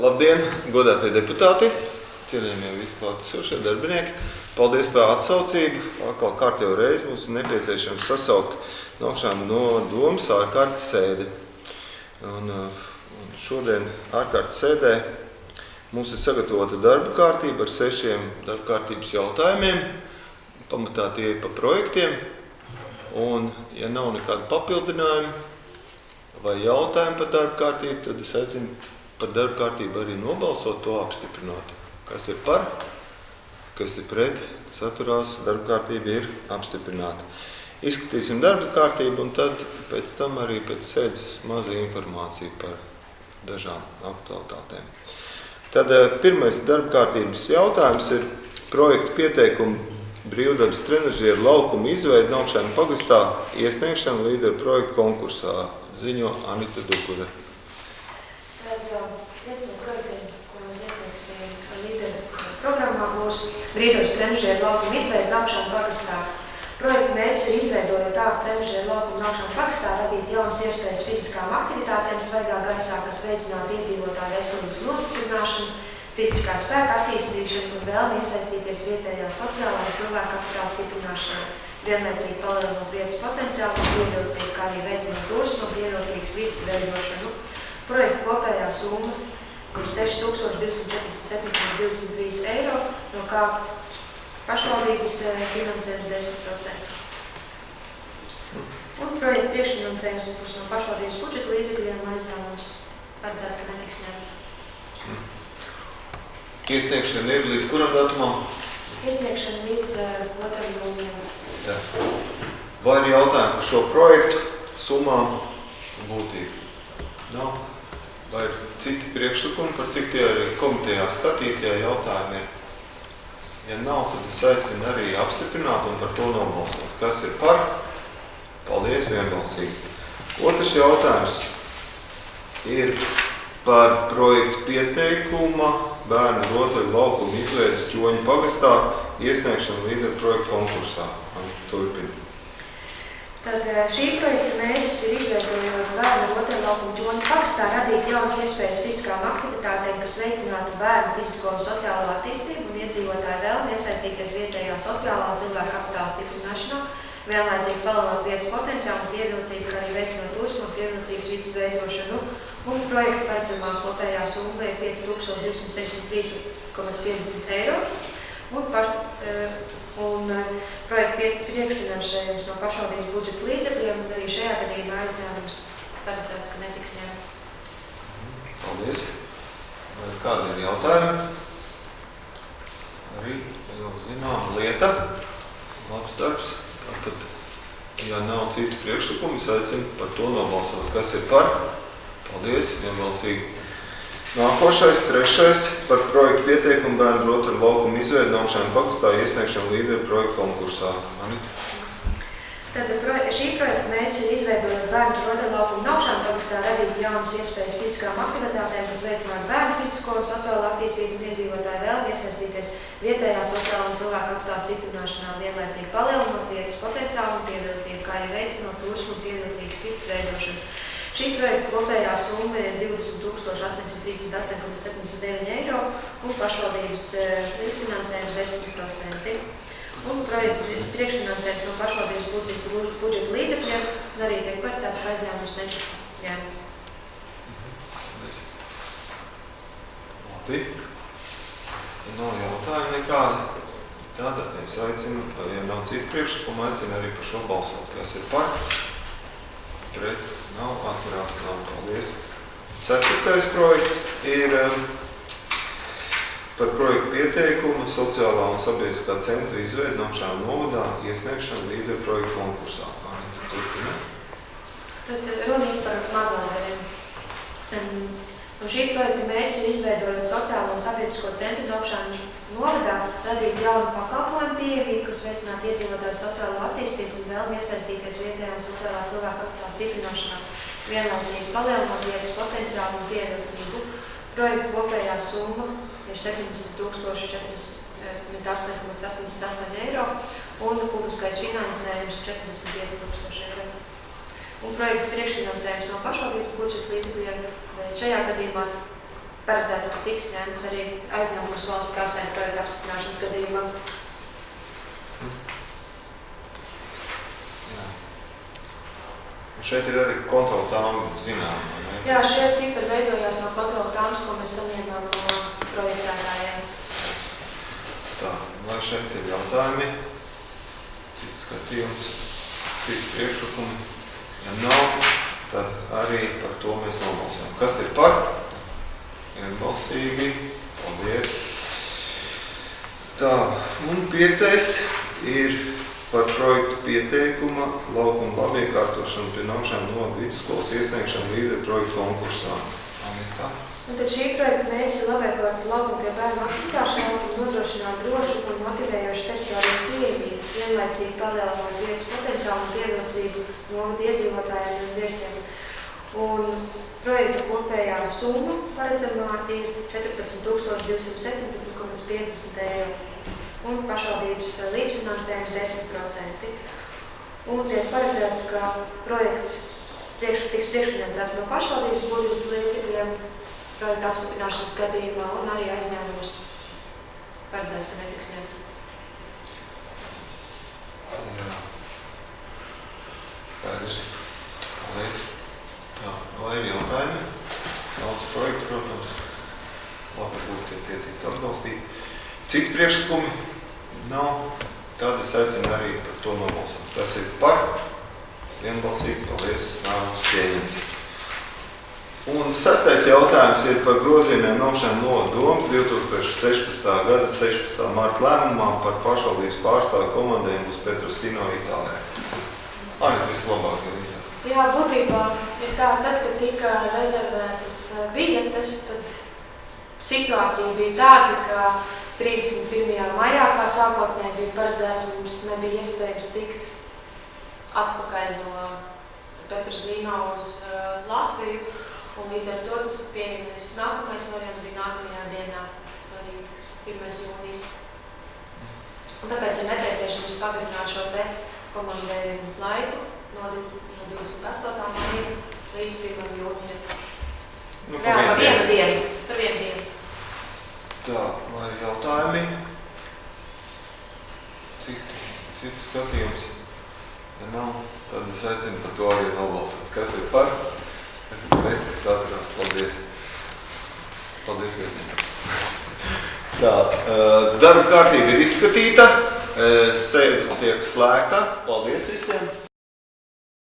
Labdien, godātie deputāti, cienījamie visi klātesošie darbinieki. Paldies par atsaucību. Atkal kārtējo reizi mums ir nepieciešams sasaukt Naukšēnu nodomas ārkārtas sēdi. Un šodien ārkārtas sēdē mums ir sagatavota darba kārtība ar 6 darba kārtības jautājumiem. Pamatā tie ir pa projektiem. Un, ja nav nekāda papildinājuma vai jautājumi par darba kārtību, tad es aicinu par darba kārtību arī nobalsot, to apstiprināt. Kas ir par, kas ir pret, saturās, darba kārtība ir apstiprināta. Izskatīsim darba kārtību un tad pēc tam arī pēc sēdes maza informācija par dažām aktualitātēm. Tad pirmais darba kārtības jautājums ir projekta pieteikumu brīvdabas trenažieru laukumu izveidi Naukšēnu pagastā iesniegšana līderu projektu konkursā. Ziņo Anita Dukure. Tad viens no projektiem, ko mēs iesniegsim līderu programmā, būs brīvdabas trenažieru laukumu izveidi Naukšēnu pagastā. Projekta mērķis ir izveidojot ārkārtas trenažieru laukumu Naukšēnu pagastā, radīt jaunas iespējas fiziskām aktivitātēm svaigā gaisā, kas veicinātu iedzīvotāju veselības nostiprināšanu, fiziskā spēka attīstīšanu un vēlmi iesaistīties vietējā sociālā un cilvēka kapitāla stiprināšanā, vienlaicīgi palielinot vietas potenciālu un pievilcību, kā arī veicinot turismu un pievilcīgas vidas veidošanu. Projekta kopējā summa ir 6247,23 eiro, no kā pašvaldības finansējums 10%. Un projekta priekšfinansējums būs no pašvaldības budžeta līdzekļiem, aizdevums paredzēts, ka netiks ņemts. Iesniegšana ir līdz kuram datumam? Iesniegšana līdz 2. jūnijam. Jā. Vai ir jautājumi par šo projektu, summām un būtību? Nav? Vai ir citi priekšlikumi, par cik tie arī komitejā skatītie jautājumi ir? Ja nav, tad es aicinu arī apstiprināt un par to nobalsot. Kas ir par? Paldies, vienbalsīgi. Otrs jautājums ir par projektu pieteikuma bērnu rotaļu laukumu izveidi Ķoņu pagastā iesniegšanu līderu projektu konkursā. Turpin. Tad šī projekta mērķis ir izveidojot bērnu rotaļu laukumu Ķoņu pagastā, radīt jaunas iespējas fiziskām aktivitātēm, kas veicinātu bērnu fizisko un sociālo attīstību un iedzīvotāju vēlmi iesaistīties vietējā sociālā un cilvēka kapitāla stiprināšanā, vienlaicīgi palielinot vietas potenciālu un pievilcību, kā arī veicinot turismu un pievilcīgas vidas veidošanu. Un projekta paredzamā kopējā summa ir 5263,50 eiro. Un projekta priekšfinansējums no pašvaldības budžeta līdzekļiem, un arī šajā gadījumā aizdevums paredzēts, ka netiks ņemts. Paldies. Vai kādi ir jautājumi? Arī jau zinām lieta. Labs darbs. Tātad, ja nav citu priekšlikumu, es aicinu par to nobalsot. Kas ir par? Paldies, vienbalsīgi. Nākošais, 3. par projektu pieteikumu bērnu rotaļu laukumu izveidi Naukšēnu pagastā iesniegšanu līderu projektu konkursā. Anita? Tad šī projekta mērķis ir izveidojot bērnu rotaļu laukumu Naukšēnu pagastā, radīt jaunas iespējas fiziskām aktivitātēm, kas veicinātu bērnu fizisko un sociālo attīstību un iedzīvotāju vēlmi iesaistīties vietējā sociālā un cilvēka kapitāla stiprināšanā, vienlaicīgi palielinot vietas potenciālu un pievilcību, kā arī veicinot turismu un pievilcīgas vidas veidošanu. Šī projekta kopējā summa ir 20,838,79 eiro un pašvaldības līdzfinansējums 10%. Un projekta priekšfinansējums no pašvaldības budžeta līdzekļiem un arī tiek paredzēts, ka aizdevums netiks ņemts. Labi. Ja nav jautājumu nekādi, tad es aicinu, ja nav citu priekšlikumu, aicinu arī par šo balsot. Kas ir par? Pret? Nav, atturās nav. Paldies. 4. projekts ir par projektu pieteikumu sociālā un sabiedriskā centra izveidi Naukšēnu novadā iesniegšanu līderu projektu konkursā. Turpina. Tad runa ir par mazādariem. Un šī projekta mērķis ir izveidojot sociālo un sabiedrisko centru Naukšēnu novadā, radīt jaunu pakalpojumu pieejamību, kas veicinātu iedzīvotāju sociālo attīstību un vēlmi iesaistīties vietējā un sociālā cilvēka kapitāla stiprināšanā, vienlaicīgi palielinot vietas potenciālu un pievilcību. Projekta kopējā summa ir 70,48,78 eiro un publiskais finansējums 45,000 eiro. Un projekta priekšfinansējums no pašvaldības budžeta līdzekļiem šajā gadījumā paredzēts, ka tiks ņemts arī aizņēmums valsts kasē projekta apstiprināšanas gadījumā. Un šeit ir arī kontrola tāma zinām. Jā, šie cipari veidojās no kontrola tāmas, ko mēs saņēmām no projektētājiem. Tā, vai šeit ir jautājumi, cits skatījums, cits priekšlikumi? Ja nav, tad arī par to mēs nobalsām. Kas ir par? Vienbalsīgi. Paldies. Tā, un 5. ir par projektu pieteikuma laukuma labiekārtošanu pie Naukšēnu novada vidusskolas iesniegšanu līderu projektu konkursā. Anita. Un tad šī projekta mērķis ir labiekārtot laukumu pie bērnu aktivitāšu un nodrošināt drošu un motivējošu teritorijas pieejamību, vienlaicīgi palielinot vietas potenciālu un pievilcību novada iedzīvotājiem un viesiem. Un projekta kopējā summa paredzamā ir 14 217,50 eiro. Un pašvaldības līdzfinansējums 10%. Un tiek paredzēts, ka projekts tiks priekšfinansēts no pašvaldības budžeta līdzekļiem projekta apstiprināšanas gadījumā un arī aizņēmums paredzēts, ka netiks ņemts. Jā. Skaidrs. Paldies. Tā, vai ir jautājumi? Daudz projektu, protams. Labi, būtu tie tikt atbalstīti. Citi priekšlikumi nav. Tad es aicinu arī par to nobalsot. Tas ir par. Vienbalsīgi. Paldies. Lēmums pieņems. Un 6. jautājums ir par grozījumiem Naukšēnu novada domas 2016. gada 16. marta lēmumā par pašvaldības pārstāvju komandējumu uz Petrosino Itālijā. Anita, vislabāk zina izstāst. Jā, būtībā ir tā, tad, kad tika rezervētas biļetes, tad situācija bija tāda, ka 31. maijā, kā sākotnēji bija paredzēts, mums nebija iespējams tikt atpakaļ no Petrosino uz Latviju, un līdz ar to tas ir pieejamais. Nākamais variants bija nākamajā dienā, arī 1. jūnijas. Un tāpēc ir nepieciešams pagarināt šo te komandējumu laiku no 28. maija līdz 1. jūnijam. Jā, par vienu dienu. Tā, vai ir jautājumi? Citi skatījums? Ja nav, tad es aicinu par to arī nobalsot. Kas ir par? Kas ir pret? Kas atturās? Paldies. Paldies, Vietniekam. Tā, darba kārtība ir izskatīta. Sēde tiek slēgta. Paldies visiem.